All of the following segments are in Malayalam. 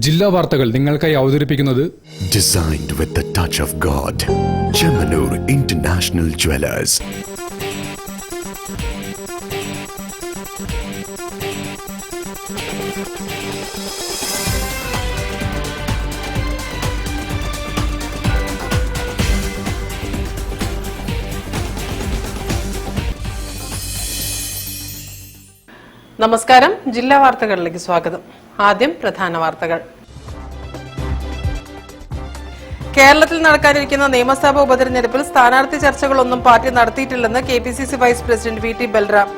ജില്ലാ വാർത്തകൾ നിങ്ങൾക്കായി അവതരിപ്പിക്കുന്നത് Designed with the touch of God. Chemanur International Jewelers. നമസ്കാരം. ജില്ലാ വാർത്തകളിലേക്ക് സ്വാഗതം. ആദ്യം പ്രധാന വാർത്തകൾ. കേരളത്തിൽ നടക്കാനിരിക്കുന്ന നിയമസഭാ ഉപതെരഞ്ഞെടുപ്പിൽ സ്ഥാനാർത്ഥി ചർച്ചകളൊന്നും പാർട്ടി നടത്തിയിട്ടില്ലെന്ന് KPCC vice president V T Balram.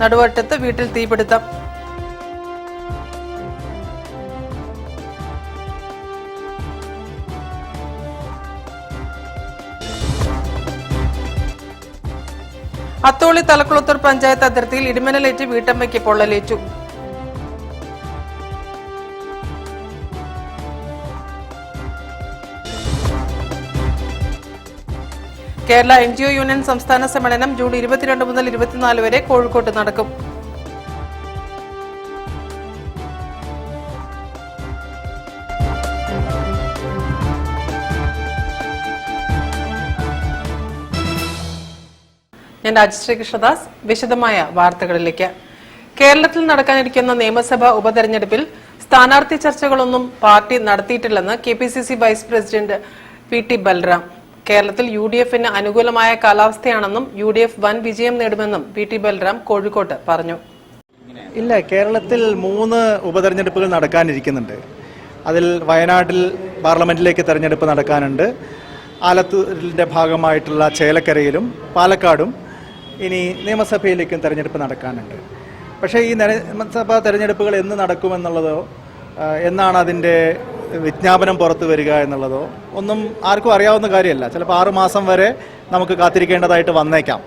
നടുവട്ടത്ത് വീട്ടിൽ തീപിടുത്തം. അത്തോളി തലക്കുളത്തൂർ പഞ്ചായത്ത് അതിർത്തിയിൽ ഇടിമിന്നലേറ്റ് വീട്ടമ്മയ്ക്ക് പൊള്ളലേറ്റു. കേരള NGO യൂണിയൻ സംസ്ഥാന സമ്മേളനം ജൂൺ 22 മുതൽ 24 വരെ കോഴിക്കോട്ട് നടക്കും. ഞാൻ രാജശ്രീ കൃഷ്ണദാസ്. വിശദമായ വാർത്തകളിലേക്ക്. കേരളത്തിൽ നടക്കാനിരിക്കുന്ന നിയമസഭാ ഉപതെരഞ്ഞെടുപ്പിൽ സ്ഥാനാർത്ഥി ചർച്ചകളൊന്നും പാർട്ടി നടത്തിയിട്ടില്ലെന്ന് KPCC vice president V T Balram. കേരളത്തിൽ UDFന് അനുകൂലമായ കാലാവസ്ഥയാണെന്നും UDF വൻ വിജയം നേടുമെന്നും വി ടി ബൽറാം കോഴിക്കോട്ട് പറഞ്ഞു. ഇല്ല, കേരളത്തിൽ 3 ഉപതെരഞ്ഞെടുപ്പുകൾ നടക്കാനിരിക്കുന്നുണ്ട്. അതിൽ വയനാട്ടിൽ പാർലമെന്റിലേക്ക് തെരഞ്ഞെടുപ്പ് നടക്കാനുണ്ട്. ആലത്തൂരിന്റെ ഭാഗമായിട്ടുള്ള ചേലക്കരയിലും പാലക്കാടും ഇനി നിയമസഭയിലേക്കും തെരഞ്ഞെടുപ്പ് നടക്കാനുണ്ട്. പക്ഷേ ഈ നിയമസഭാ തെരഞ്ഞെടുപ്പുകൾ എന്ന് നടക്കുമെന്നുള്ളതോ എന്നാണ് അതിൻ്റെ വിജ്ഞാപനം പുറത്തു വരിക എന്നുള്ളതോ ഒന്നും ആർക്കും അറിയാവുന്ന കാര്യമല്ല. ചിലപ്പോൾ 6 മാസം വരെ നമുക്ക് കാത്തിരിക്കേണ്ടതായിട്ട് വന്നേക്കാം.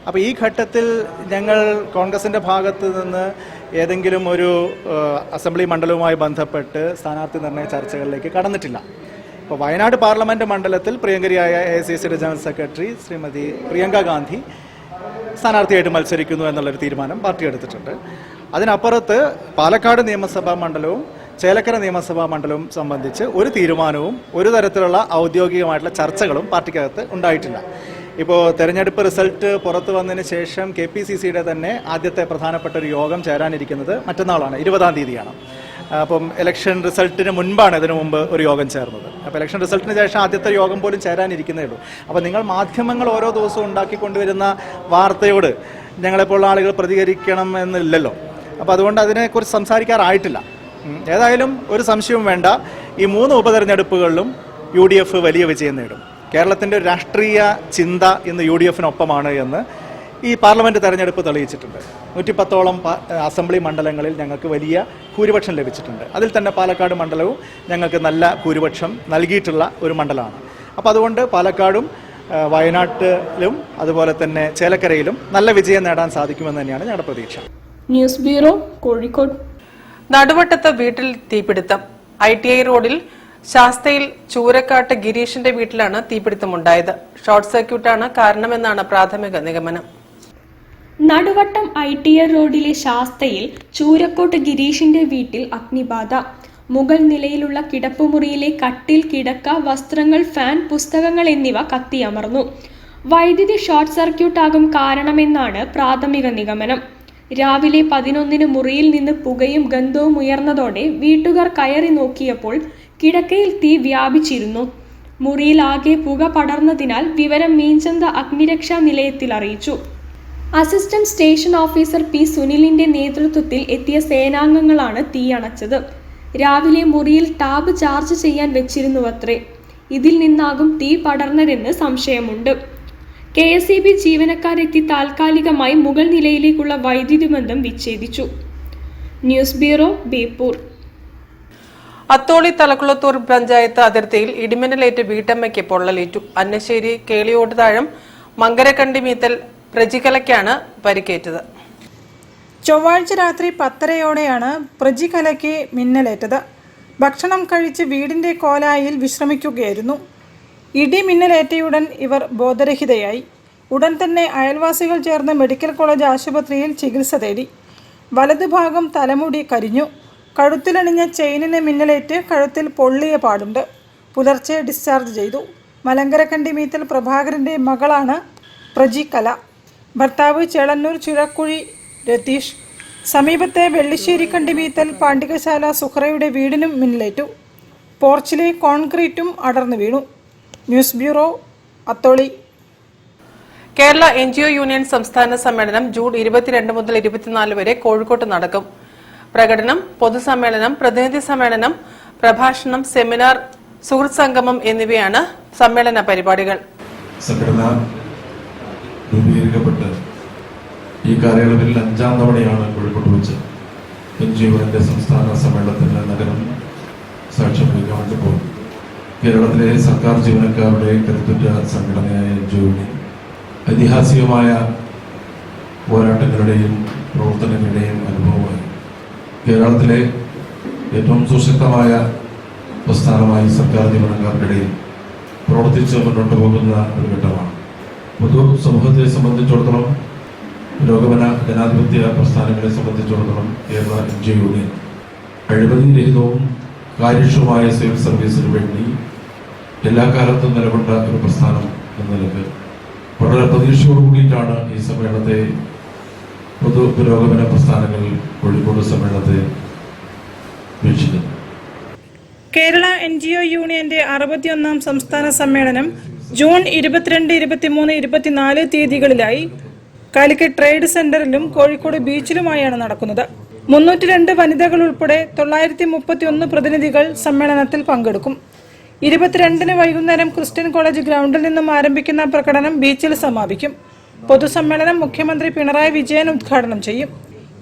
അപ്പോൾ ഈ ഘട്ടത്തിൽ ഞങ്ങൾ കോൺഗ്രസിൻ്റെ ഭാഗത്ത് നിന്ന് ഏതെങ്കിലും ഒരു അസംബ്ലി മണ്ഡലവുമായി ബന്ധപ്പെട്ട് സ്ഥാനാർത്ഥി നിർണയ ചർച്ചകളിലേക്ക് കടന്നിട്ടില്ല. ഇപ്പോൾ വയനാട് പാർലമെൻറ്റ് മണ്ഡലത്തിൽ പ്രിയങ്കരിയായ AICCയുടെ ജനറൽ സെക്രട്ടറി ശ്രീമതി പ്രിയങ്ക ഗാന്ധി സ്ഥാനാർത്ഥിയായിട്ട് മത്സരിക്കുന്നു എന്നുള്ളൊരു തീരുമാനം പാർട്ടി എടുത്തിട്ടുണ്ട്. അതിനപ്പുറത്ത് പാലക്കാട് നിയമസഭാ മണ്ഡലവും ചേലക്കര നിയമസഭാ മണ്ഡലവും സംബന്ധിച്ച് ഒരു തീരുമാനവും ഒരു തരത്തിലുള്ള ഔദ്യോഗികമായിട്ടുള്ള ചർച്ചകളും പാർട്ടിക്കകത്ത് ഉണ്ടായിട്ടില്ല. ഇപ്പോൾ തെരഞ്ഞെടുപ്പ് റിസൾട്ട് പുറത്തു വന്നതിന് ശേഷം KPCCയുടെ തന്നെ ആദ്യത്തെ പ്രധാനപ്പെട്ട ഒരു യോഗം ചേരാനിരിക്കുന്നത് മറ്റന്നാളാണ്, 20-ാം തീയതിയാണ്. അപ്പം ഇലക്ഷൻ റിസൾട്ടിന് മുൻപാണ് ഇതിനു മുമ്പ് ഒരു യോഗം ചേർന്നത്. അപ്പോൾ ഇലക്ഷൻ റിസൾട്ടിന് ശേഷം ആദ്യത്തെ യോഗം പോലും ചേരാനിരിക്കുന്നേ ഉള്ളൂ. അപ്പോൾ നിങ്ങൾ മാധ്യമങ്ങൾ ഓരോ ദിവസവും ഉണ്ടാക്കിക്കൊണ്ടുവരുന്ന വാർത്തയോട് ഞങ്ങളെപ്പോലുള്ള ആളുകൾ പ്രതികരിക്കണം എന്നില്ലല്ലോ. അപ്പോൾ അതുകൊണ്ട് അതിനെക്കുറിച്ച് സംസാരിക്കാറായിട്ടില്ല. ഏതായാലും ഒരു സംശയവും വേണ്ട, ഈ 3 ഉപതെരഞ്ഞെടുപ്പുകളിലും UDF വലിയ വിജയം നേടും. കേരളത്തിൻ്റെ ഒരു രാഷ്ട്രീയ ചിന്ത ഇന്ന് UDFനൊപ്പമാണ് എന്ന് ഈ പാർലമെൻറ്റ് തെരഞ്ഞെടുപ്പ് തെളിയിച്ചിട്ടുണ്ട്. 110ഓളം അസംബ്ലി മണ്ഡലങ്ങളിൽ ഞങ്ങൾക്ക് വലിയ ഭൂരിപക്ഷം ലഭിച്ചിട്ടുണ്ട്. അതിൽ തന്നെ പാലക്കാട് മണ്ഡലവും ഞങ്ങൾക്ക് നല്ല ഭൂരിപക്ഷം നൽകിയിട്ടുള്ള ഒരു മണ്ഡലമാണ്. അപ്പോൾ അതുകൊണ്ട് പാലക്കാടും വയനാട്ടിലും അതുപോലെ തന്നെ ചേലക്കരയിലും നല്ല വിജയം നേടാൻ സാധിക്കുമെന്ന് തന്നെയാണ് ഞങ്ങളുടെ പ്രതീക്ഷ. News bureau, Kozhikode. നടുവട്ടത്ത് വീട്ടിൽ തീപിടുത്തം. ITI റോഡിൽ ശാസ്തയിൽ ചൂരക്കാട്ട് ഗിരീഷിന്റെ വീട്ടിലാണ് തീപിടുത്തമുണ്ടായത്. ഷോർട്ട് സർക്യൂട്ടാണ് കാരണമെന്നാണ് പ്രാഥമിക നിഗമനം. നടുവട്ടം ITI റോഡിലെ ശാസ്തയിൽ ചൂരക്കോട്ട് ഗിരീഷിന്റെ വീട്ടിൽ അഗ്നിബാധ. മുകൾ നിലയിലുള്ള കിടപ്പുമുറിയിലെ കട്ടിൽ, കിടക്ക, വസ്ത്രങ്ങൾ, ഫാൻ, പുസ്തകങ്ങൾ എന്നിവ കത്തിയമർന്നു. വൈദ്യുതി ഷോർട്ട് സർക്യൂട്ടാകും കാരണമെന്നാണ് പ്രാഥമിക നിഗമനം. രാവിലെ 11-ന് മുറിയിൽ നിന്ന് പുകയും ഗന്ധവും ഉയർന്നതോടെ വീട്ടുകാർ കയറി നോക്കിയപ്പോൾ കിടക്കയിൽ തീ വ്യാപിച്ചിരുന്നു. മുറിയിൽ ആകെ പുക പടർന്നതിനാൽ വിവരം മീഞ്ചന്ത അഗ്നിരക്ഷാ നിലയത്തിൽ അറിയിച്ചു. Assistant station officer P. സുനിലിന്റെ നേതൃത്വത്തിൽ എത്തിയ സേനാംഗങ്ങളാണ് തീയണച്ചത്. രാവിലെ മുറിയിൽ ടാബ് ചാർജ് ചെയ്യാൻ വെച്ചിരുന്നുവത്രേ. ഇതിൽ നിന്നാകും തീ പടർന്നതെന്ന് സംശയമുണ്ട്. KSEB ജീവനക്കാരെത്തി താൽക്കാലികമായി മുകൾ നിലയിലേക്കുള്ള വൈദ്യുതി ബന്ധം വിച്ഛേദിച്ചു. News bureau, Beypore. അത്തോളി തലക്കുളത്തൂർ പഞ്ചായത്ത് അതിർത്തിയിൽ ഇടിമിന്നലേറ്റ് വീട്ടമ്മയ്ക്ക് പൊള്ളലേറ്റു. അന്നശ്ശേരി കേളിയോട് താഴം മങ്കരക്കണ്ടി മീത്തൽ പ്രജികലയ്ക്കാണ് പരിക്കേറ്റത്. ചൊവ്വാഴ്ച രാത്രി 10:30-യോടെയാണ് പ്രജികലയ്ക്ക് മിന്നലേറ്റത്. ഭക്ഷണം കഴിച്ച് വീടിന്റെ കോലായിൽ വിശ്രമിക്കുകയായിരുന്നു. ഇടിമിന്നലേറ്റയുടൻ ഇവർ ബോധരഹിതയായി. ഉടൻ തന്നെ അയൽവാസികൾ ചേർന്ന് മെഡിക്കൽ കോളേജ് ആശുപത്രിയിൽ ചികിത്സ തേടി. വലതുഭാഗം തലമുടി കരിഞ്ഞു. കഴുത്തിലണിഞ്ഞ ചെയിനിന് മിന്നലേറ്റ് കഴുത്തിൽ പൊള്ളിയ പാടുണ്ട്. പുലർച്ചെ ഡിസ്ചാർജ് ചെയ്തു. മലങ്കരക്കണ്ടി മീത്തൽ പ്രഭാകരൻ്റെ മകളാണ് പ്രജികല. ഭർത്താവ് ചേളന്നൂർ ചുരക്കുഴി രതീഷ്. സമീപത്തെ വെള്ളിശ്ശേരിക്കണ്ടി മീത്തൽ പാണ്ഡികശാല സുഹ്റയുടെ വീടിനും മിന്നലേറ്റു. പോർച്ചിലെ കോൺക്രീറ്റും അടർന്നു വീണു. News bureau, Atholi. Kerala NGO union സംസ്ഥാന സമ്മേളനം ജൂൺ 22 മുതൽ 24 വരെ കോഴിക്കോട്ട് നടക്കും. പ്രകടനം, പൊതുസമ്മേളനം, പ്രതിനിധി സമ്മേളനം, പ്രഭാഷണം, സെമിനാർ, സുഹൃത്ത് സംഗമം എന്നിവയാണ് സമ്മേളന പരിപാടികൾ. സംഘടന രൂപീകരിക്കപ്പെട്ട് ഈ കാലയളവിൽ 5ാം തവണയാണ് കോഴിക്കോട്ട് വെച്ച് NGO സംസ്ഥാന സമ്മേളനത്തിന് നഗരം സാക്ഷ്യം വഹിക്കാൻ വേണ്ടി പോകും. കേരളത്തിലെ സർക്കാർ ജീവനക്കാരുടെ കരുത്തുറ്റ സംഘടനയായ NGO യൂണിയൻ ഐതിഹാസികമായ പോരാട്ടങ്ങളുടെയും പ്രവർത്തനങ്ങളുടെയും അനുഭവമായി കേരളത്തിലെ ഏറ്റവും സുശക്തമായ പ്രസ്ഥാനമായി സർക്കാർ ജീവനക്കാർക്കിടയിൽ പ്രവർത്തിച്ച് മുന്നോട്ട് പോകുന്ന ഒരു ഘട്ടമാണ്. പൊതു സമൂഹത്തെ സംബന്ധിച്ചിടത്തോളം, പുരോഗമന ജനാധിപത്യ പ്രസ്ഥാനങ്ങളെ സംബന്ധിച്ചിടത്തോളം കേരള NGO യൂണിയൻ അഴിമതിരഹിതവും കാര്യക്ഷമമായ സിവിൽ സർവീസിന് വേണ്ടി എല്ലാ കാലത്തും നിലകൊണ്ട ഒരു പ്രസ്ഥാനം എന്ന നിലയ്ക്ക് വളരെ പ്രതീക്ഷയോട് കൂടിയിട്ടാണ് ഈ സമ്മേളനത്തെ പൊതു പുരോഗമന പ്രസ്ഥാനങ്ങൾ കോഴിക്കോട് സമ്മേളനത്തെ വീക്ഷിക്കുന്നത്. കേരള NGO യൂണിയന്റെ 61ാം സംസ്ഥാന സമ്മേളനം ജൂൺ 22, 23, 24 തീയതികളിലായി കാലിക്കറ്റ് ട്രേഡ് സെന്ററിലും കോഴിക്കോട് ബീച്ചിലുമായാണ് നടക്കുന്നത്. 302 വനിതകൾ ഉൾപ്പെടെ 931 പ്രതിനിധികൾ സമ്മേളനത്തിൽ പങ്കെടുക്കും. 22-ന് വൈകുന്നേരം ക്രിസ്ത്യൻ കോളേജ് ഗ്രൗണ്ടിൽ നിന്നും ആരംഭിക്കുന്ന പ്രകടനം ബീച്ചിൽ സമാപിക്കും. പൊതുസമ്മേളനം മുഖ്യമന്ത്രി പിണറായി വിജയൻ ഉദ്ഘാടനം ചെയ്യും.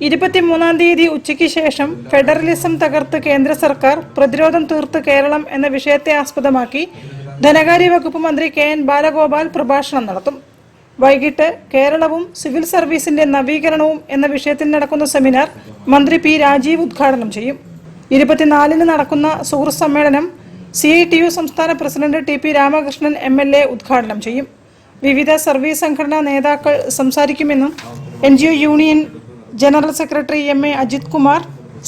23-ാം തീയതി ഉച്ചയ്ക്ക് ശേഷം ഫെഡറലിസം തകർത്ത് കേന്ദ്ര സർക്കാർ, പ്രതിരോധം തീർത്ത് കേരളം എന്ന വിഷയത്തെ ആസ്പദമാക്കി ധനകാര്യ വകുപ്പ് മന്ത്രി KN ബാലഗോപാൽ പ്രഭാഷണം നടത്തും. വൈകിട്ട് കേരളവും സിവിൽ സർവീസിന്റെ നവീകരണവും എന്ന വിഷയത്തിൽ നടക്കുന്ന സെമിനാർ മന്ത്രി P. രാജീവ് ഉദ്ഘാടനം ചെയ്യും. 24-ന് നടക്കുന്ന സുഹൃത്ത് സമ്മേളനം CITU സംസ്ഥാന പ്രസിഡന്റ് TP രാമകൃഷ്ണൻ MLA ഉദ്ഘാടനം ചെയ്യും. വിവിധ സർവീസ് സംഘടനാ നേതാക്കൾ സംസാരിക്കുമെന്നും NGO union general secretary MA Ajith Kumar,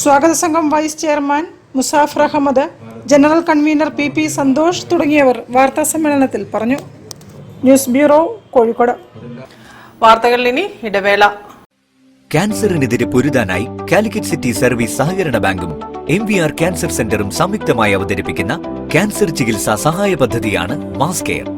സ്വാഗത സംഘം vice chairman Muzaffar Ahmed, general convener PP Santhosh തുടങ്ങിയവർ വാർത്താ സമ്മേളനത്തിൽ പറഞ്ഞു. News bureau, Kozhikode. വാർത്തകളിൽ ഇനി ഇടവേള. ക്യാൻസറിനെതിരെ പൊരുതാനായി കാലിക്കറ്റ് സിറ്റി സർവീസ് സഹകരണ ബാങ്കും MVR ക്യാൻസർ സെന്ററും സംയുക്തമായി അവതരിപ്പിക്കുന്ന ക്യാൻസർ ചികിത്സാ സഹായ പദ്ധതിയാണ് mass care.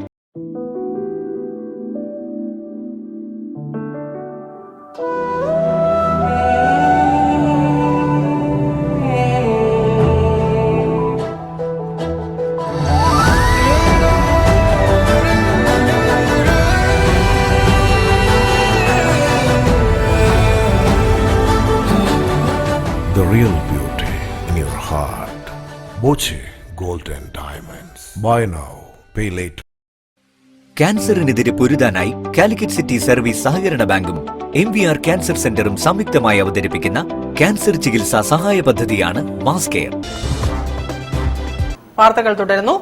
The real beauty in your heart. Boche Gold and Diamonds. Buy now, pay later. ക്യാൻസറിനെതിരെ പൊരുതാനായി കാലിക്കറ്റ് സിറ്റി സർവീസ് സഹകരണ ബാങ്കും MVR ക്യാൻസർ സെന്ററും സംയുക്തമായി അവതരിപ്പിക്കുന്ന ക്യാൻസർ ചികിത്സാ സഹായ പദ്ധതിയാണ് മാസ് കെയർ. വാർത്തകൾ തുടരുന്നു.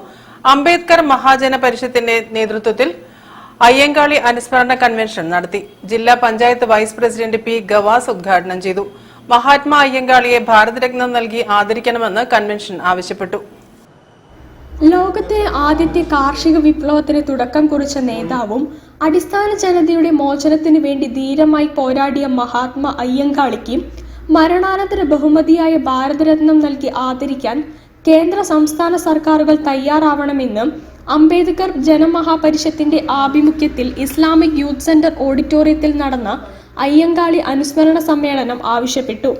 അംബേദ്കർ മഹാജന പരിഷത്തിന്റെ നേതൃത്വത്തിൽ അയ്യങ്കാളി അനുസ്മരണ കൺവെൻഷൻ നടത്തി. ജില്ലാ panchayat vice president P. Gavas ഉദ്ഘാടനം ചെയ്തു. മഹാത്മാ അയ്യങ്കാളിയെ ഭാരതരത്നം നൽകി ആദരിക്കണമെന്ന് കൺവെൻഷൻ ആവശ്യപ്പെട്ടു. ലോകത്തെ ആദ്യത്തെ കാർഷിക വിപ്ലവത്തിന് തുടക്കം കുറിച്ച നേതാവും അടിസ്ഥാന ജനതയുടെ മോചനത്തിനു വേണ്ടി ധീരമായി പോരാടിയ മഹാത്മാ അയ്യങ്കാളിക്ക് മരണാനന്തര ബഹുമതിയായ ഭാരതരത്നം നൽകി ആദരിക്കാൻ കേന്ദ്ര സംസ്ഥാന സർക്കാരുകൾ തയ്യാറാവണമെന്ന് അംബേദ്കർ ജനമഹാപരിഷത്തിന്റെ ആഭിമുഖ്യത്തിൽ ഇസ്ലാമിക് യൂത്ത് സെന്റർ ഓഡിറ്റോറിയത്തിൽ നടന്ന അയ്യങ്കാളി അനുസ്മരണ സമ്മേളനം ആവശ്യപ്പെട്ടു.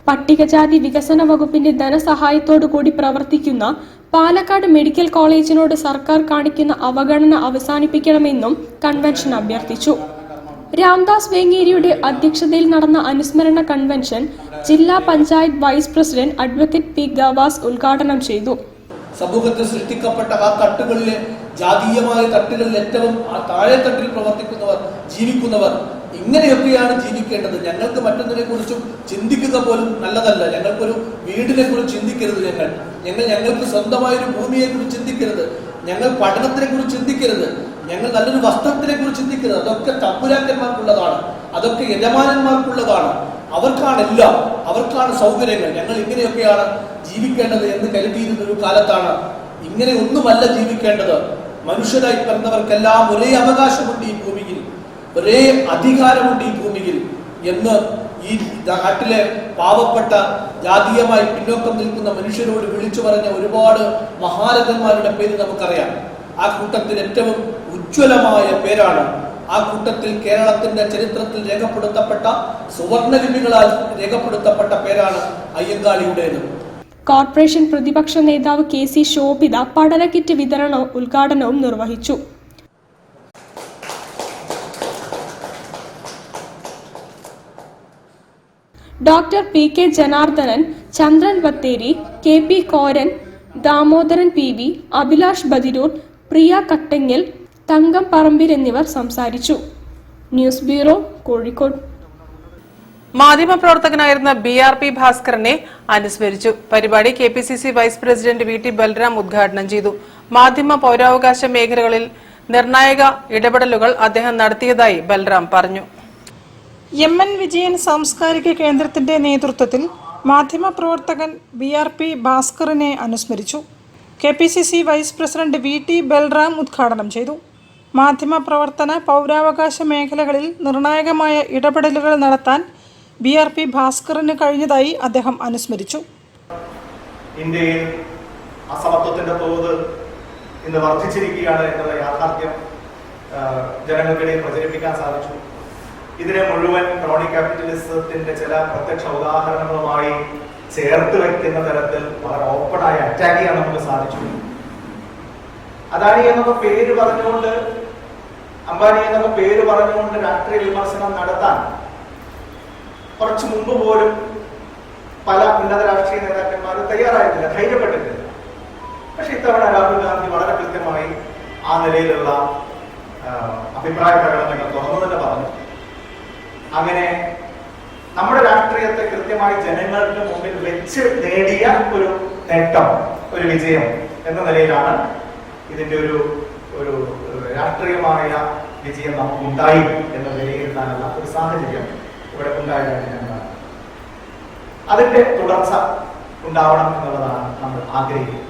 പട്ടികജാതി വികസന വകുപ്പിന്റെ ധനസഹായത്തോടുകൂടി പ്രവർത്തിക്കുന്ന പാലക്കാട് മെഡിക്കൽ കോളേജിനോട് സർക്കാർ കാണിക്കുന്ന അവഗണന അവസാനിപ്പിക്കണമെന്നും കൺവെൻഷൻ അഭ്യർത്ഥിച്ചു. രാംദാസ് വേങ്ങേരിയുടെ അധ്യക്ഷതയിൽ നടന്ന അനുസ്മരണ കൺവെൻഷൻ ജില്ലാ panchayat vice president advocate P. Gavas ഉദ്ഘാടനം ചെയ്തു. സമൂഹത്തിൽ സൃഷ്ടിക്കപ്പെട്ട ആ തട്ടുകളിലെ ജാതീയമായ തട്ടുകളിൽ ഏറ്റവും താഴെ തട്ടിൽ പ്രവർത്തിക്കുന്നവർ, ജീവിക്കുന്നവർ ഇങ്ങനെയൊക്കെയാണ് ജീവിക്കേണ്ടത്. ഞങ്ങൾക്ക് മറ്റൊന്നിനെ കുറിച്ചും ചിന്തിക്കുക പോലും നല്ലതല്ല. ഞങ്ങൾക്കൊരു വീടിനെ കുറിച്ച് ചിന്തിക്കരുത്. ഞങ്ങൾക്ക് സ്വന്തമായൊരു ഭൂമിയെ കുറിച്ച് ചിന്തിക്കരുത്. ഞങ്ങൾ പഠനത്തിനെ കുറിച്ച് ചിന്തിക്കരുത്. ഞങ്ങൾ നല്ലൊരു വസ്ത്രത്തിനെ കുറിച്ച് ചിന്തിക്കുന്നത്. അതൊക്കെ തമ്പുരാക്കന്മാർക്കുള്ളതാണ്, അതൊക്കെ യജമാനന്മാർക്കുള്ളതാണ്. അവർക്കാണെല്ലാം, അവർക്കാണ് സൗകര്യങ്ങൾ. ഞങ്ങൾ ഇങ്ങനെയൊക്കെയാണ് ജീവിക്കേണ്ടത് എന്ന് കരുതിയിരുന്ന ഒരു കാലത്താണ്. ഇങ്ങനെ ഒന്നുമല്ല ജീവിക്കേണ്ടത്. മനുഷ്യരായി പിറന്നവർക്കെല്ലാം ഒരേ അവകാശമുണ്ട് ഈ ഭൂമിയിൽ, ഒരേ അധികാരമുണ്ട് ഈ ഭൂമിയിൽ എന്ന് ഈ നാട്ടിലെ പാവപ്പെട്ട ജാതീയമായി പിന്നോക്കം നിൽക്കുന്ന മനുഷ്യരോട് വിളിച്ചു പറഞ്ഞ ഒരുപാട് മഹാരഥന്മാരുടെ പേര് നമുക്കറിയാം. ആ കൂട്ടത്തിൽ ഏറ്റവും ഉജ്ജ്വലമായ പേരാണ്, ആ കൂട്ടത്തിൽ കേരളത്തിന്റെ ചരിത്രത്തിൽ രേഖപ്പെടുത്തപ്പെട്ട സുവർണലിപികളാൽ രേഖപ്പെടുത്തപ്പെട്ട പേരാണ് അയ്യങ്കാളിയുടേത്. കോർപ്പറേഷൻ പ്രതിപക്ഷ നേതാവ് KC ശോഭിത പഠന കിറ്റ് വിതരണവും ഉദ്ഘാടനവും നിർവഹിച്ചു. Doctor PK Janardhanan, Chandran Bathery, KP Koran, Damodaran PV, Abhilash Badiroor, Priya Kattangal, Thankam Parambil എന്നിവർ സംസാരിച്ചു. News bureau, Kozhikode. മാധ്യമപ്രവർത്തകനായിരുന്ന BRP ഭാസ്കറിനെ അനുസ്മരിച്ചു. പരിപാടി KPCC vice president VT Balram ഉദ്ഘാടനം ചെയ്തു. മാധ്യമ പൗരാവകാശ മേഖലകളിൽ നിർണായക ഇടപെടലുകൾ അദ്ദേഹം നടത്തിയതായി ബൽറാം പറഞ്ഞു. MN വിജയൻ സാംസ്കാരിക കേന്ദ്രത്തിന്റെ നേതൃത്വത്തിൽ മാധ്യമപ്രവർത്തകൻ BRP ഭാസ്കറിനെ അനുസ്മരിച്ചു. KPCC vice president VT Balram ഉദ്ഘാടനം ചെയ്തു. മാധ്യമപ്രവർത്തന പൗരാവകാശ മേഖലകളിൽ നിർണായകമായ ഇടപെടലുകൾ നടത്താൻ BRP ഭാസ്കറിന് കഴിഞ്ഞതായി അദ്ദേഹം അനുസ്മരിച്ചു. ഇന്ത്യയിൽ അസമത്വത്തിന്റെ തോത് ഇന്ന് വർദ്ധിച്ചിരിക്കുകയാണ് എന്നുള്ള യാഥാർത്ഥ്യം ജനങ്ങൾക്കിടയിൽ പ്രചരിപ്പിക്കാൻ സാധിച്ചു. ഇതിനെ മുഴുവൻ ക്രോണി ക്യാപിറ്റലിസത്തിന്റെ ചില പ്രത്യക്ഷ ഉദാഹരണങ്ങളുമായി ചേർത്ത് വയ്ക്കുന്ന തരത്തിൽ വളരെ ഓപ്പണായി അറ്റാക്ക് ചെയ്യാൻ നമുക്ക് സാധിച്ചു. അദാനി എന്നൊക്കെ പേര് പറഞ്ഞുകൊണ്ട്, അംബാനി എന്നൊക്കെ പേര് പറഞ്ഞുകൊണ്ട് രാഷ്ട്രീയ വിമർശനം നടത്താൻ കുറച്ചു മുമ്പ് പോലും പല ഉന്നത രാഷ്ട്രീയ നേതാക്കന്മാർ തയ്യാറായിട്ടില്ല, ധൈര്യപ്പെട്ടിട്ടില്ല. പക്ഷെ ഇത്തവണ രാഹുൽ ഗാന്ധി വളരെ കൃത്യമായി ആ നിലയിലുള്ള അഭിപ്രായ പ്രകടനങ്ങൾ തുറന്നു തന്നെ പറഞ്ഞു. അങ്ങനെ നമ്മുടെ രാഷ്ട്രീയത്തെ കൃത്യമായി ജനങ്ങളുടെ മുമ്പിൽ വെച്ച് നേടിയ ഒരു നേട്ടം, ഒരു വിജയം എന്ന നിലയിലാണ് ഇതിന്റെ ഒരു രാഷ്ട്രീയമായ വിജയം നമുക്കുണ്ടായി എന്ന് വിലയിരുത്താനുള്ള ഒരു സാഹചര്യം ഇവിടെ ഉണ്ടായതായിട്ട് ഞാൻ കാണുന്നു. അതിന്റെ തുടർച്ച ഉണ്ടാവണം എന്നുള്ളതാണ് നമ്മൾ ആഗ്രഹിക്കുന്നത്.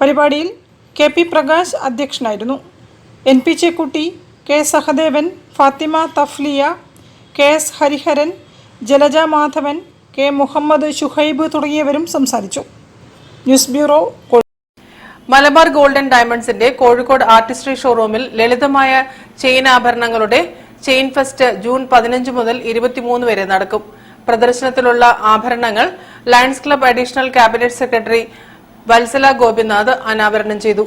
പരിപാടിയിൽ KP പ്രകാശ് അധ്യക്ഷനായിരുന്നു. NP Chekkutty, K Sahadevan, Fathima തഫ്ലിയ, KS Hariharan, Jalaja Madhavan, K Muhammad Shuhaib തുടങ്ങിയവരും സംസാരിച്ചു. News bureau. മലബാർ ഗോൾഡൻ ഡയമണ്ട്സിന്റെ കോഴിക്കോട് ആർട്ടിസ്ട്രി ഷോറൂമിൽ ലളിതമായ ചെയിൻ ആഭരണങ്ങളുടെ ചെയിൻ ഫെസ്റ്റ് ജൂൺ 15 മുതൽ 23 വരെ നടക്കും. പ്രദർശനത്തിലുള്ള ആഭരണങ്ങൾ lions club additional cabinet secretary Vatsala Gopinath അനാവരണം ചെയ്തു.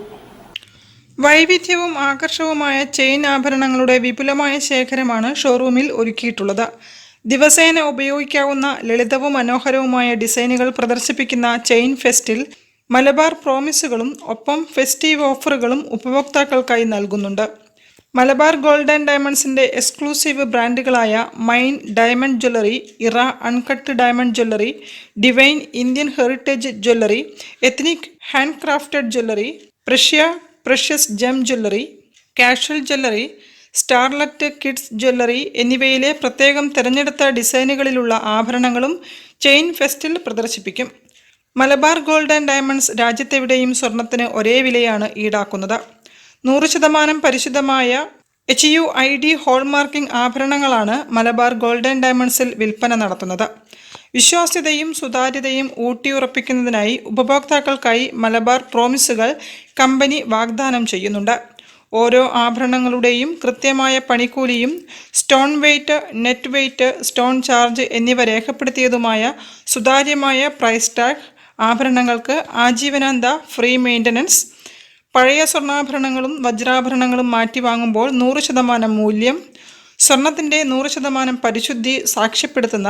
വൈവിധ്യവും ആകർഷകവുമായ ചെയിൻ ആഭരണങ്ങളുടെ വിപുലമായ ശേഖരമാണ് ഷോറൂമിൽ ഒരുക്കിയിട്ടുള്ളത്. ദിവസേന ഉപയോഗിക്കാവുന്ന ലളിതവും മനോഹരവുമായ ഡിസൈനുകൾ പ്രദർശിപ്പിക്കുന്ന ചെയിൻ ഫെസ്റ്റിൽ മലബാർ പ്രോമിസുകളും ഒപ്പം ഫെസ്റ്റീവ് ഓഫറുകളും ഉപഭോക്താക്കൾക്കായി നൽകുന്നുണ്ട്. മലബാർ ഗോൾഡൻ ഡയമണ്ട്സിന്റെ എക്സ്ക്ലൂസീവ് ബ്രാൻഡുകളായ Mine diamond jewellery, Era uncut diamond jewellery, Divine Indian heritage jewellery, Ethnix handcrafted jewellery, precious gem jewellery, casual jewellery, Starlet kids jewellery എന്നിവയിലെ പ്രത്യേകം തിരഞ്ഞെടുത്ത ഡിസൈനുകളിലുള്ള ആഭരണങ്ങളും ചെയിൻ ഫെസ്റ്റിൽ പ്രദർശിപ്പിക്കും. മലബാർ ഗോൾഡൻ ഡയമണ്ട്സ് രാജ്യത്തെവിടെയും സ്വർണത്തിന് ഒരേ വിലയാണ് ഈടാക്കുന്നത്. 100% പരിശുദ്ധമായ HUID ഹോൾമാർക്കിംഗ് ആഭരണങ്ങളാണ് മലബാർ ഗോൾഡൻ ഡയമണ്ട്സിൽ വിൽപ്പന നടത്തുന്നത്. വിശ്വാസ്യതയും സുതാര്യതയും ഊട്ടിയുറപ്പിക്കുന്നതിനായി ഉപഭോക്താക്കൾക്കായി മലബാർ പ്രോമിസുകൾ കമ്പനി വാഗ്ദാനം ചെയ്യുന്നുണ്ട്. ഓരോ ആഭരണങ്ങളുടെയും കൃത്യമായ പണിക്കൂലിയും stone weight, net weight, stone charge എന്നിവ രേഖപ്പെടുത്തിയതുമായ സുതാര്യമായ പ്രൈസ് ടാഗ്, ആഭരണങ്ങൾക്ക് ആജീവനാന്ത ഫ്രീ മെയിൻ്റനൻസ്, പഴയ സ്വർണ്ണാഭരണങ്ങളും വജ്രാഭരണങ്ങളും മാറ്റി വാങ്ങുമ്പോൾ 100% മൂല്യം, സ്വർണത്തിൻ്റെ 100% പരിശുദ്ധി സാക്ഷ്യപ്പെടുത്തുന്ന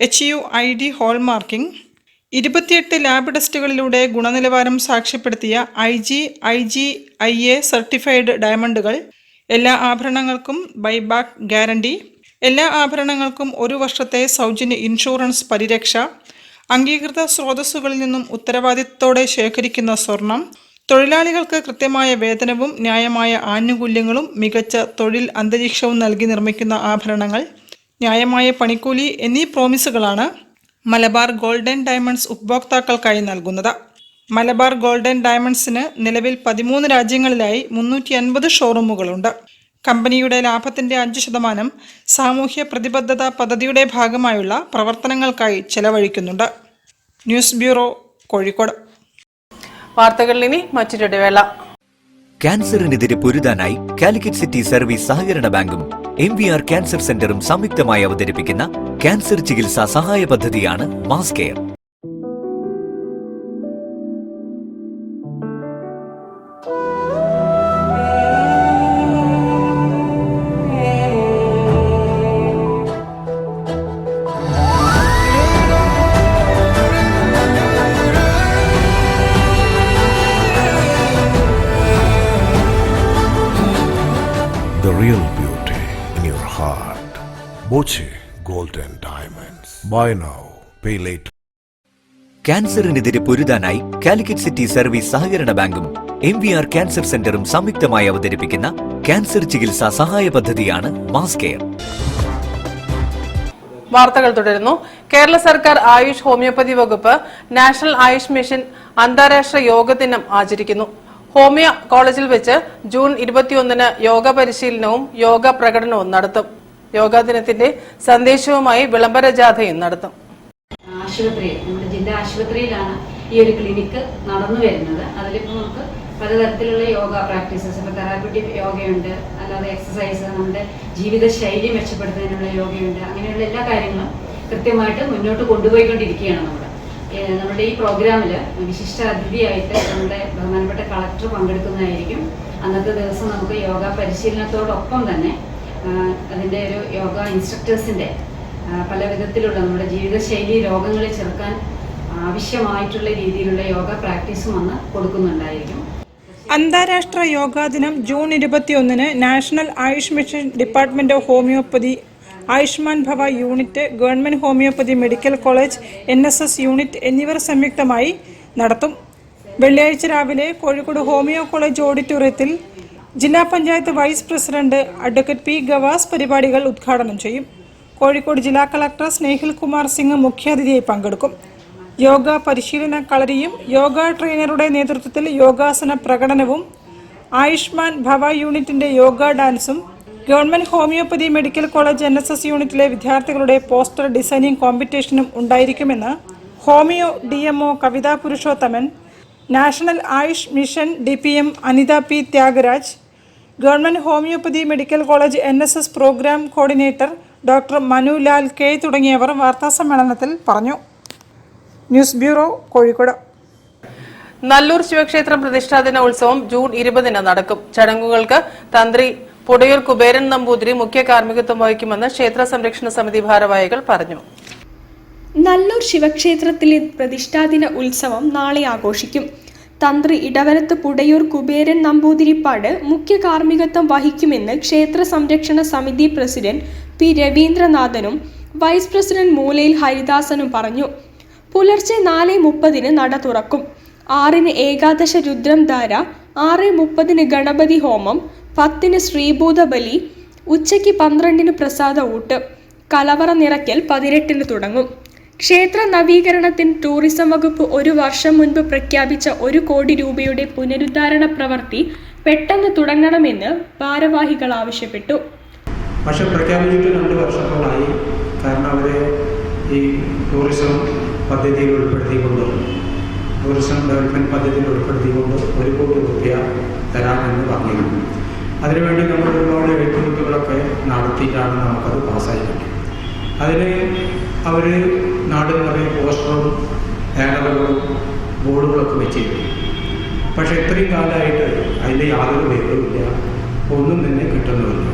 HUID ഹോൾമാർക്കിംഗ്, 28 ലാബ് ടെസ്റ്റുകളിലൂടെ ഗുണനിലവാരം സാക്ഷ്യപ്പെടുത്തിയ IGIA സർട്ടിഫൈഡ് ഡയമണ്ടുകൾ, എല്ലാ ആഭരണങ്ങൾക്കും ബൈബാക്ക് ഗ്യാരണ്ടി, എല്ലാ ആഭരണങ്ങൾക്കും 1 വർഷത്തെ സൗജന്യ ഇൻഷുറൻസ് പരിരക്ഷ, അംഗീകൃത സ്രോതസ്സുകളിൽ നിന്നും ഉത്തരവാദിത്തത്തോടെ ശേഖരിക്കുന്ന സ്വർണം, തൊഴിലാളികൾക്ക് കൃത്യമായ വേതനവും ന്യായമായ ആനുകൂല്യങ്ങളും മികച്ച തൊഴിൽ അന്തരീക്ഷവും നൽകി നിർമ്മിക്കുന്ന ആഭരണങ്ങൾ, ന്യായമായ പണിക്കൂലി എന്നീ പ്രോമിസുകളാണ് മലബാർ ഗോൾഡൻ ഡയമണ്ട്സ് ഉപഭോക്താക്കൾക്കായി നൽകുന്നത്. മലബാർ ഗോൾഡൻ ഡയമണ്ട്സിന് നിലവിൽ 13 രാജ്യങ്ങളിലായി 350 ഷോറൂമുകളുണ്ട്. കമ്പനിയുടെ ലാഭത്തിന്റെ 5% സാമൂഹ്യ പ്രതിബദ്ധത പദ്ധതിയുടെ ഭാഗമായുള്ള പ്രവർത്തനങ്ങൾക്കായി ചെലവഴിക്കുന്നുണ്ട്. News bureau, Kozhikode. വാർത്തകളിൽ ഇനി മറ്റൊരിടവേള. ക്യാൻസറിനെതിരെ പൊരുതാനായി കാലിക്കറ്റ് സിറ്റി സർവീസ് സഹകരണ ബാങ്കും MVR ക്യാൻസർ സെന്ററും സംയുക്തമായി അവതരിപ്പിക്കുന്ന ക്യാൻസർ ചികിത്സാ സഹായ പദ്ധതിയാണ് mass care. The real beauty in your heart. Boche Golden Diamonds. Buy now, pay later. ക്യാൻസറിനെതിരെ പൊരുതാനായി കാലിക്കറ്റ് സിറ്റി സർവീസ് സഹകരണ ബാങ്കും MVR ക്യാൻസർ സെന്ററും സംയുക്തമായി അവതരിപ്പിക്കുന്ന ക്യാൻസർ ചികിത്സാ സഹായ പദ്ധതിയാണ് മാസ് കെയർ. വാർത്തകൾ തുടരുന്നു. കേരള സർക്കാർ ആയുഷ് ഹോമിയോപ്പതി വകുപ്പ് നാഷണൽ ആയുഷ് മിഷൻ അന്താരാഷ്ട്ര യോഗ ദിനം ആചരിക്കുന്നു. ഹോമിയോ കോളേജിൽ വെച്ച് ജൂൺ 21 യോഗ പരിശീലനവും യോഗ പ്രകടനവും നടത്തും. യോഗാ ദിനത്തിന്റെ സന്ദേശവുമായി വിളംബര ജാഥയും നടത്തും. നമ്മുടെ ജില്ലാ ആശുപത്രിയിലാണ് ഈ ഒരു ക്ലിനിക്ക് നടന്നു വരുന്നത്. അതിലിപ്പോൾ നമുക്ക് പലതരത്തിലുള്ള യോഗ പ്രാക്ടീസസ്, ഇപ്പോൾ തെറാപ്യൂട്ടിക് യോഗയുണ്ട്, അല്ലാതെ എക്സസൈസ്, നമ്മുടെ ജീവിതശൈലി മെച്ചപ്പെടുത്തുന്നതിനുള്ള യോഗയുണ്ട്. അങ്ങനെയുള്ള എല്ലാ കാര്യങ്ങളും കൃത്യമായിട്ട് മുന്നോട്ട് കൊണ്ടുപോയിക്കൊണ്ടിരിക്കുകയാണ്. നമ്മുടെ ഈ പ്രോഗ്രാമിൽ വിശിഷ്ട അതിഥിയായിട്ട് നമ്മുടെ ബഹുമാനപ്പെട്ട കളക്ടർ പങ്കെടുക്കുന്നതായിരിക്കും. അന്നത്തെ ദിവസം നമുക്ക് യോഗ പരിശീലനത്തോടൊപ്പം തന്നെ അതിൻ്റെ ഒരു യോഗ ഇൻസ്ട്രക്ടേഴ്സിൻ്റെ പല വിധത്തിലുള്ള നമ്മുടെ ജീവിതശൈലി രോഗങ്ങളെ ചെറുക്കാൻ ആവശ്യമായിട്ടുള്ള രീതിയിലുള്ള യോഗ പ്രാക്ടീസും അന്ന് കൊടുക്കുന്നുണ്ടായിരിക്കും. അന്താരാഷ്ട്ര യോഗാ ദിനം June 21 national Ayush mission department of homoeopathy, Ayushman Bhava unit, government homeopathy medical college, NSS unit എന്നിവർ സംയുക്തമായി നടത്തും. വെള്ളിയാഴ്ച രാവിലെ കോഴിക്കോട് ഹോമിയോ കോളേജ് ഓഡിറ്റോറിയത്തിൽ ജില്ലാ panchayat vice president advocate P. Gavas പരിപാടികൾ ഉദ്ഘാടനം ചെയ്യും. കോഴിക്കോട് ജില്ലാ കളക്ടർ സ്നേഹിൽ കുമാർ സിംഗ് മുഖ്യാതിഥിയായി പങ്കെടുക്കും. യോഗ പരിശീലന കളരിയും യോഗ ട്രെയിനറുടെ നേതൃത്വത്തിൽ യോഗാസന പ്രകടനവും ആയുഷ്മാൻ ഭവ യൂണിറ്റിന്റെ യോഗ ഡാൻസും government homeopathy medical college NSS യൂണിറ്റിലെ വിദ്യാർത്ഥികളുടെ പോസ്റ്റർ ഡിസൈനിംഗ് കോമ്പറ്റീഷനും ഉണ്ടായിരിക്കുമെന്ന് homeo DMO Kavitha Purushothaman, national Ayush mission DPM Anitha P. Thyagaraj, government homeopathy medical college NSS programme coordinator doctor Manulal K. തുടങ്ങിയവർ വാർത്താസമ്മേളനത്തിൽ പറഞ്ഞു. News bureau, Kozhikode. നല്ലൂർ ശിവക്ഷേത്രം പ്രതിഷ്ഠാദിന ഉത്സവം ജൂൺ 20 നടക്കും. ചടങ്ങുകൾക്ക് തന്ത്രി പൊടിയൂർ കുബേരൻ നമ്പൂതിരി മുഖ്യ കാർമ്മികത്വം വഹിക്കുമെന്ന് ക്ഷേത്ര സംരക്ഷണ സമിതി ഭാരവാഹികൾ പറഞ്ഞു. നല്ലൂർ ശിവക്ഷേത്രത്തിലെ പ്രതിഷ്ഠാദിന ഉത്സവം നാളെ ആഘോഷിക്കും. തന്ത്രി ഇടവലത്ത് പുടയൂർ കുബേരൻ നമ്പൂതിരിപ്പാട് മുഖ്യ കാർമ്മികത്വം വഹിക്കുമെന്ന് ക്ഷേത്ര സംരക്ഷണ സമിതി പ്രസിഡന്റ് P. രവീന്ദ്രനാഥനും വൈസ് പ്രസിഡന്റ് മൂലയിൽ ഹരിദാസനും പറഞ്ഞു. പുലർച്ചെ 4:30 നട തുറക്കും. 6 ഏകാദശ രുദ്രം ധാര, 6:30 ഗണപതി ഹോമം, 10 ശ്രീഭൂത ബലി, ഉച്ചയ്ക്ക് 12 പ്രസാദ ഊട്ട്, കലവറ നിറയ്ക്കൽ 18 തുടങ്ങും. ക്ഷേത്ര നവീകരണത്തിന് ടൂറിസം വകുപ്പ് 1 വർഷം മുൻപ് പ്രഖ്യാപിച്ച 1 കോടി രൂപയുടെ പുനരുദ്ധാരണ പ്രവൃത്തി പെട്ടെന്ന് തുടങ്ങണമെന്ന് ഭാരവാഹികൾ ആവശ്യപ്പെട്ടു. പക്ഷെ പ്രഖ്യാപിച്ചിട്ട് 2 വർഷത്തോളായി. കാരണം അവരെ ഈ ടൂറിസം പദ്ധതിയിൽ ഉൾപ്പെടുത്തിക്കൊണ്ട്, ടൂറിസം ഡെവലപ്മെൻറ്റ് പദ്ധതിയിൽ ഉൾപ്പെടുത്തിക്കൊണ്ട് 1 കോടി രൂപ തരാമെന്ന് പറഞ്ഞിരുന്നു. അതിനുവേണ്ടി നമ്മൾ ഒരുപാട് എഴുത്തുകുത്തുകളൊക്കെ നടത്തിയിട്ടാണ് നമുക്കത് പാസ്സായിരിക്കുന്നത്. അതിന് അവർ നാട്ടിൽ നിറയെ പോസ്റ്ററും ബാനറുകളും ബോർഡുകളൊക്കെ വെച്ചിരുന്നു. പക്ഷെ ഇത്രയും കാലമായിട്ട് അതിൻ്റെ യാതൊരു വേഗവുമില്ല, ഒന്നും തന്നെ കിട്ടുന്നുമില്ല.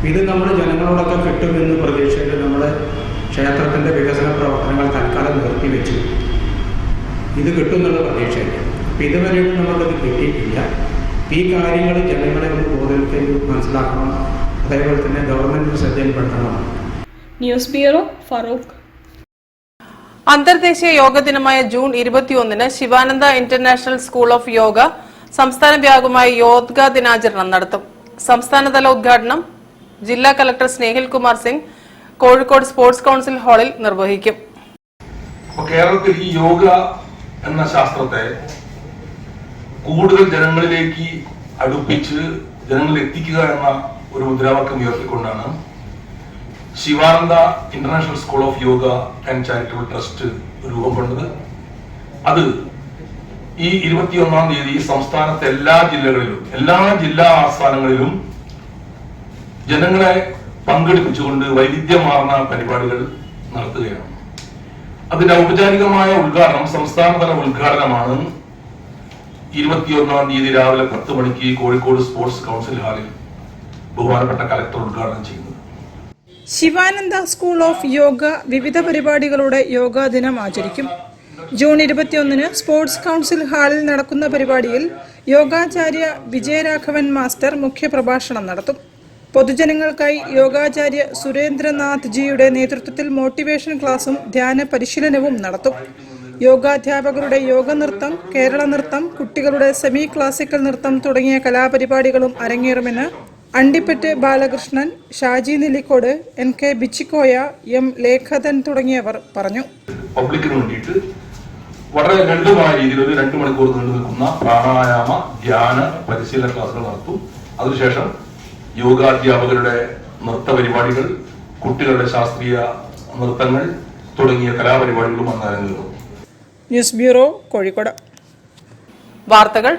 ഇത് നമ്മൾ ജനങ്ങളോടൊക്കെ കിട്ടുമെന്ന് പ്രതീക്ഷയിൽ നമ്മുടെ ക്ഷേത്രത്തിൻ്റെ വികസന പ്രവർത്തനങ്ങൾ തൽക്കാലം നിർത്തിവെച്ചു. ഇത് കിട്ടുമെന്നുള്ള പ്രതീക്ഷയില്ല. അപ്പം ഇതുവരെയും നമുക്കത് കിട്ടിയിട്ടില്ല. ഈ കാര്യങ്ങൾ ജനങ്ങളെ ഒന്ന് ബോധവൽക്കരിച്ച് മനസ്സിലാക്കണം. അതേപോലെ തന്നെ ഗവൺമെൻറ് ശ്രദ്ധയിൽപ്പെടുത്തണം. News bureau, Feroke. അന്തർദേശീയ യോഗ ദിനമായ June 21 Sivananda international school of yoga സംസ്ഥാന വ്യാപകമായി യോഗ ദിനാചരണം നടത്തും. സംസ്ഥാനതല ഉദ്ഘാടനം ജില്ലാ collector Snehil Kumar Singh Kozhikode sports council ഹാളിൽ നിർവഹിക്കും. കേരളത്തിൽ ഈ യോഗ എന്ന ശാസ്ത്രത്തെ കൂടുതൽ ജനങ്ങളിലേക്ക് അടുപ്പിച്ച് ജനങ്ങളിൽ എത്തിക്കുക എന്ന ഒരു മുദ്രാവാക്യം ഉയർത്തിക്കൊണ്ടാണ് Sivananda international school of yoga and charitable trust രൂപം കൊണ്ടത്. അത് ഈ 21-ാം തീയതി സംസ്ഥാനത്തെ എല്ലാ ജില്ലകളിലും എല്ലാ ജില്ലാ ആസ്ഥാനങ്ങളിലും ജനങ്ങളെ പങ്കെടുപ്പിച്ചുകൊണ്ട് വൈവിധ്യമാർന്ന പരിപാടികൾ നടത്തുകയാണ്. അതിന്റെ ഔപചാരികമായ ഉദ്ഘാടനം, സംസ്ഥാനതല ഉദ്ഘാടനമാണ് 21-ാം തീയതി രാവിലെ 10 മണിക്ക് കോഴിക്കോട് സ്പോർട്സ് കൌൺസിൽ ഹാളിൽ ബഹുമാനപ്പെട്ട കലക്ടർ ഉദ്ഘാടനം ചെയ്യുന്നത്. ശിവാനന്ദ സ്കൂൾ ഓഫ് യോഗ വിവിധ പരിപാടികളുടെ യോഗാ ദിനം ആചരിക്കും. ജൂൺ 21-ന് സ്പോർട്സ് കൌൺസിൽ ഹാളിൽ നടക്കുന്ന പരിപാടിയിൽ യോഗാചാര്യ വിജയരാഘവൻ മാസ്റ്റർ മുഖ്യപ്രഭാഷണം നടത്തും. പൊതുജനങ്ങൾക്കായി യോഗാചാര്യ സുരേന്ദ്രനാഥ് ജിയുടെ നേതൃത്വത്തിൽ മോട്ടിവേഷൻ ക്ലാസും ധ്യാന പരിശീലനവും നടത്തും. യോഗാധ്യാപകരുടെ യോഗ നൃത്തം, കേരള നൃത്തം, കുട്ടികളുടെ സെമി ക്ലാസിക്കൽ നൃത്തം തുടങ്ങിയ കലാപരിപാടികളും അരങ്ങേറുമെന്ന് അണ്ടിപ്പറ്റ് ബാലകൃഷ്ണൻ, ഷാജി നെല്ലിക്കോട്, NK ബിച്ചിക്കോയ, M ലേഖധൻ തുടങ്ങിയവർ പറഞ്ഞു. പബ്ലിക്കിന് വേണ്ടിയിട്ട് വളരെ ലളിതമായ രീതിയിൽ ഒരു 2 മണിക്കൂർ നീണ്ടു നിൽക്കുന്ന പ്രാണായാമ ധ്യാന പരിശീലന ക്ലാസുകൾ നടത്തും. അതിനുശേഷം യോഗാധ്യാപകരുടെ നൃത്ത പരിപാടികൾ, കുട്ടികളുടെ ശാസ്ത്രീയ നൃത്തങ്ങൾ തുടങ്ങിയ കലാപരിപാടികളും അന്നേരം. News bureau, Kozhikode. വാർത്തകൾ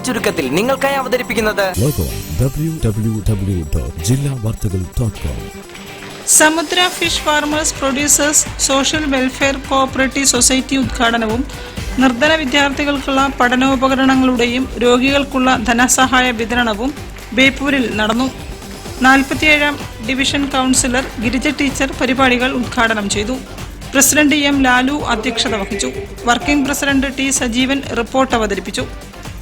ചുരുക്കത്തിൽ നിങ്ങൾക്കായി അവതരിപ്പിക്കുന്നത് www.jillavartagal.com. സമുദ്ര fish farmers producers social welfare cooperative society ഉദ്ഘാടനവും നിർധന വിദ്യാർത്ഥികൾക്കുള്ള പഠനോപകരണങ്ങളുടെയും രോഗികൾക്കുള്ള ധനസഹായ വിതരണവും ബേപ്പൂരിൽ നടന്നു. 47-ാം ഡിവിഷൻ കൗൺസിലർ ഗിരിജ ടീച്ചർ പരിപാടികൾ ഉദ്ഘാടനം ചെയ്തു. പ്രസിഡന്റ് M ലാലു അധ്യക്ഷത വഹിച്ചു. Working president T Sajeevan report അവതരിപ്പിച്ചു.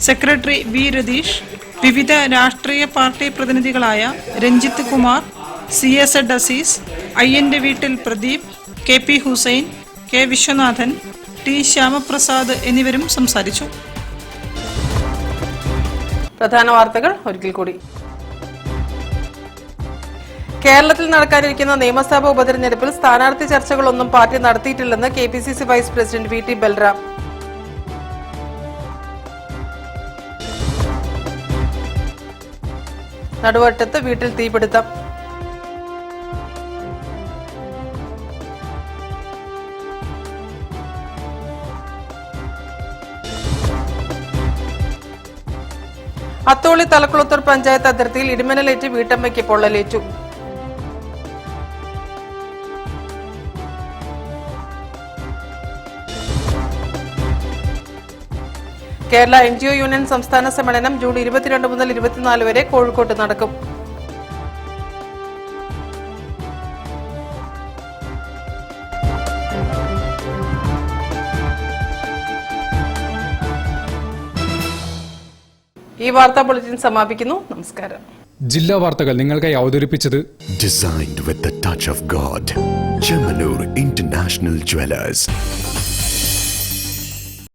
സെക്രട്ടറി V രതീഷ്, വിവിധ രാഷ്ട്രീയ പാർട്ടി പ്രതിനിധികളായ രഞ്ജിത്ത് കുമാർ, CS അസീസ്, അയ്യന്റെ വീട്ടിൽ Pradeep, KP Hussain, K Viswanathan, T Shyamaprasad എന്നിവരും സംസാരിച്ചു. പ്രധാന വാർത്തകൾ ഒരിക്കൽ കൂടി. കേരളത്തിൽ നടക്കാനിരിക്കുന്ന നിയമസഭാ ഉപതെരഞ്ഞെടുപ്പിൽ സ്ഥാനാർത്ഥി ചർച്ചകളൊന്നും പാർട്ടി നടത്തിയിട്ടില്ലെന്ന് KPCC vice president VT Balram. നടുവട്ടത്ത് വീട്ടിൽ തീപിടുത്തം. അത്തോളി തലക്കുളത്തൂർ പഞ്ചായത്ത് അതിർത്തിയിൽ ഇടിമിന്നലേറ്റ് വീട്ടമ്മയ്ക്ക് പൊള്ളലേറ്റു. കേരള NGO യൂണിയൻ സംസ്ഥാന സമ്മേളനം ജൂൺ 22 മുതൽ 24 വരെ കോഴിക്കോട്ട് നടക്കും. ഈ വാർത്താ ബുള്ളറ്റിൻ സമാപിക്കുന്നു. നമസ്കാരം. ജില്ലാ വാർത്തകൾ നിങ്ങൾക്കായി അവതരിപ്പിച്ചത് Designed with the touch of God. Chemanur International Jewelers.